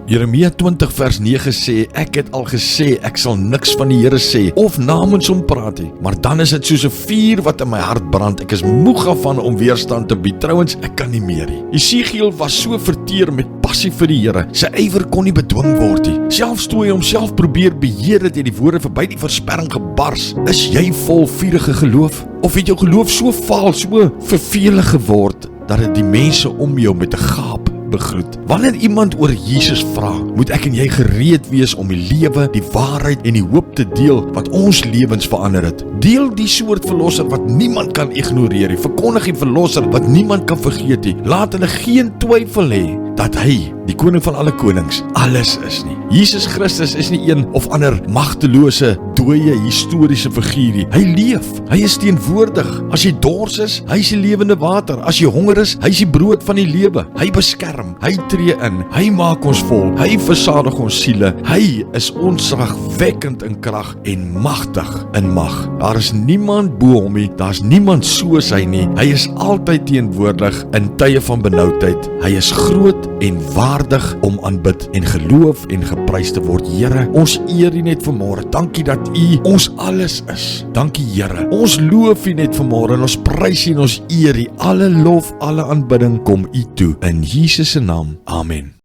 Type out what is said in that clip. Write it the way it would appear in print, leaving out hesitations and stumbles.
Jeremia 20 vers 9 sê, ek het al gesê, ek sal niks van die Here sê, of namens hom praat nie, maar dan is dit soos 'n vuur wat in my hart brand, ek is moeg daarvan om weerstand te bied, trouwens, ek kan nie meer nie. Jesegiel was so verteer met passie vir die Here, sy ywer kon nie bedwing word nie, selfs toe hy homself probeer beheer het, die woorde verby die versperring gebars. Is jy vol vurige geloof? Of het jou geloof so vaal, so vervelig geword, dat dit die mense om jou met 'n gaap begroet? Wanneer iemand oor Jesus vra, moet ek en jy gereed wees om die lewe, die waarheid en die hoop te deel wat ons lewens verander het. Deel die soort verlosser wat niemand kan ignoreer nie. Verkondig die verlosser wat niemand kan vergeet nie. Laat hulle geen twyfel hê dat hy, die koning van alle konings, alles is nie. Jesus Christus is nie een of ander magtelose, dooie, historiese figuur nie. Hy leef, hy is teenwoordig. As jy dors is, hy is die lewende water. As jy honger is, hy is die brood van die lewe. Hy beskerm, hy tree in, hy maak ons vol, hy versadig ons siele. Hy is ontzagwekkend in krag en magtig in mag. Daar is niemand bo hom nie, daar is niemand soos hy nie. Hy is altyd teenwoordig in tye van benoudheid. Hy is groot en waardig om aanbid en geloof en geprys te word. Here, ons eer U net vanmôre. Dankie dat U ons alles is. Dankie Here. Ons loof U net vanmôre en ons prys U en ons eer U. Alle lof, alle aanbidding kom U toe. In Jesus se naam. Amen.